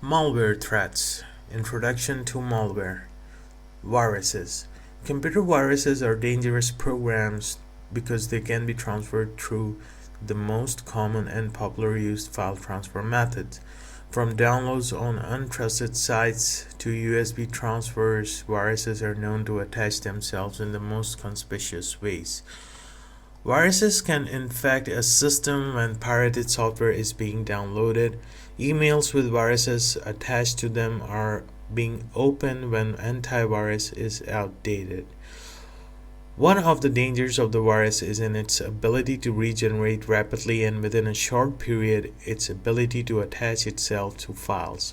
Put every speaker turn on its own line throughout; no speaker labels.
Malware threats. Introduction to malware. Viruses. Computer viruses are dangerous programs because they can be transferred through the most common and popular used file transfer methods. From downloads on untrusted sites to USB transfers, viruses are known to attach themselves in the most conspicuous ways. Viruses can infect a system when pirated software is being downloaded. Emails with viruses attached to them are being opened when antivirus is outdated. One of the dangers of the virus is in its ability to regenerate rapidly and within a short period, its ability to attach itself to files.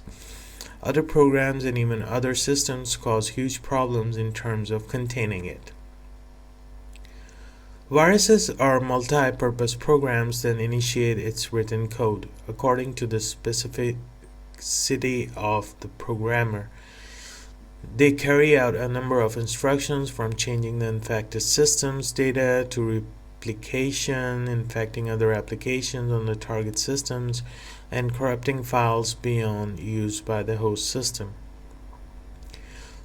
Other programs and even other systems cause huge problems in terms of containing it. Viruses are multi-purpose programs that initiate its written code according to the specificity of the programmer. They carry out a number of instructions from changing the infected system's data to replication, infecting other applications on the target systems, and corrupting files beyond use by the host system.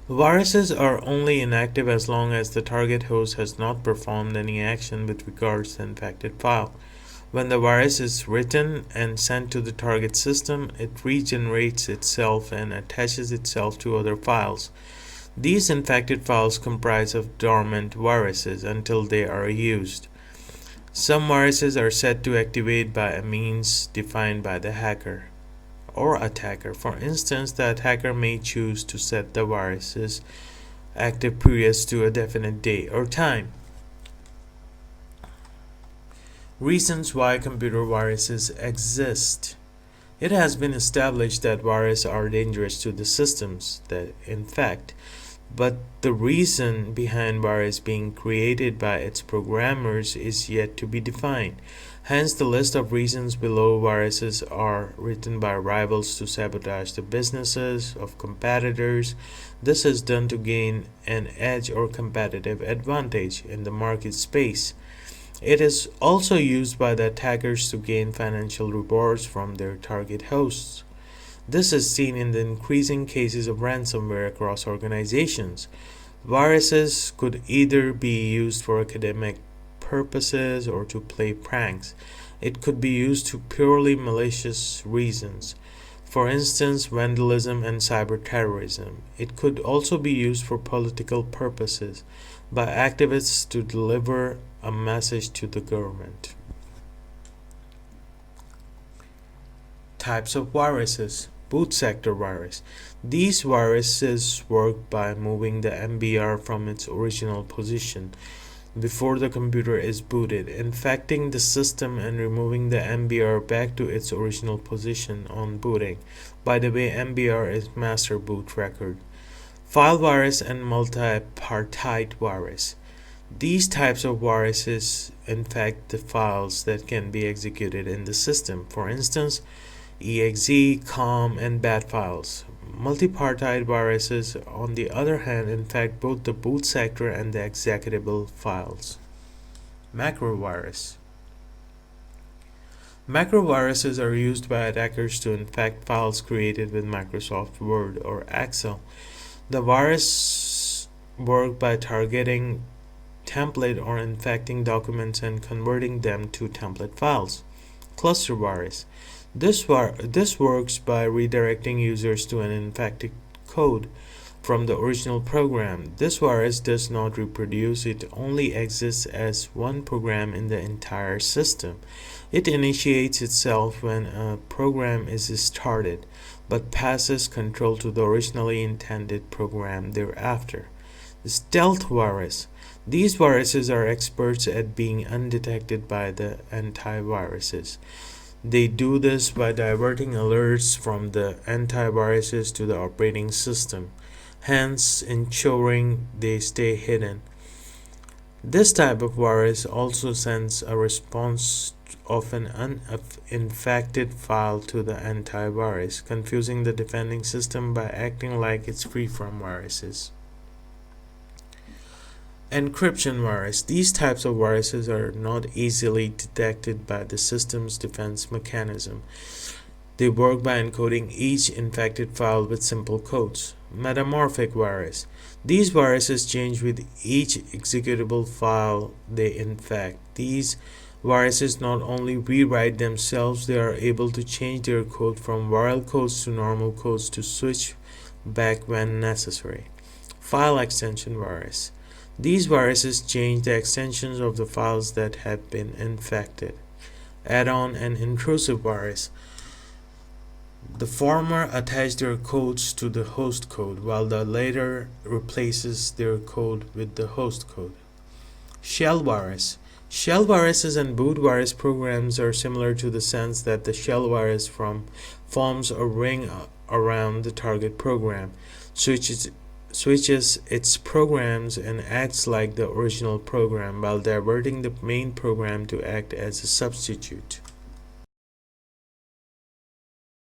Viruses are only inactive as long as the target host has not performed any action with regards to the infected file. When the virus is written and sent to the target system, it regenerates itself and attaches itself to other files. These infected files comprise of dormant viruses until they are used. Some viruses are set to activate by a means defined by the hacker or attacker. For instance, the attacker may choose to set the virus's active periods to a definite day or time. Reasons why computer viruses exist. It has been established that viruses are dangerous to the systems that infect, but the reason behind virus being created by its programmers is yet to be defined. Hence, the list of reasons below viruses are written by rivals to sabotage the businesses of competitors. This is done to gain an edge or competitive advantage in the market space. It is also used by the attackers to gain financial rewards from their target hosts. This is seen in the increasing cases of ransomware across organizations. Viruses could either be used for academic purposes or to play pranks. It could be used to purely malicious reasons, for instance, vandalism and cyber terrorism. It could also be used for political purposes by activists to deliver a message to the government. Types of viruses. Boot sector virus. These viruses work by moving the MBR from its original position before the computer is booted, infecting the system and removing the MBR back to its original position on booting. By the way, MBR is master boot record. File virus and multi-partite virus. These types of viruses infect the files that can be executed in the system. For instance, exe, com, and bat files. Multipartite viruses, on the other hand, infect both the boot sector and the executable files. Macrovirus. Macroviruses are used by attackers to infect files created with Microsoft Word or Excel. The virus work by targeting template or infecting documents and converting them to template files. Cluster virus. This works by redirecting users to an infected code from the original program. This virus does not reproduce, it only exists as one program in the entire system. It initiates itself when a program is started, but passes control to the originally intended program thereafter. Stealth virus. These viruses are experts at being undetected by the antiviruses. They do this by diverting alerts from the antiviruses to the operating system, hence ensuring they stay hidden. This type of virus also sends a response of an uninfected file to the antivirus, confusing the defending system by acting like it's free from viruses. Encryption virus. These types of viruses are not easily detected by the system's defense mechanism. They work by encoding each infected file with simple codes. Metamorphic virus. These viruses change with each executable file they infect. These viruses not only rewrite themselves, they are able to change their code from viral codes to normal codes to switch back when necessary. File extension virus. These viruses change the extensions of the files that have been infected. Add-on and intrusive virus. The former attach their codes to the host code, while the latter replaces their code with the host code. Shell virus. Shell viruses and boot virus programs are similar to the sense that the shell virus forms a ring around the target program, switches its programs and acts like the original program while diverting the main program to act as a substitute.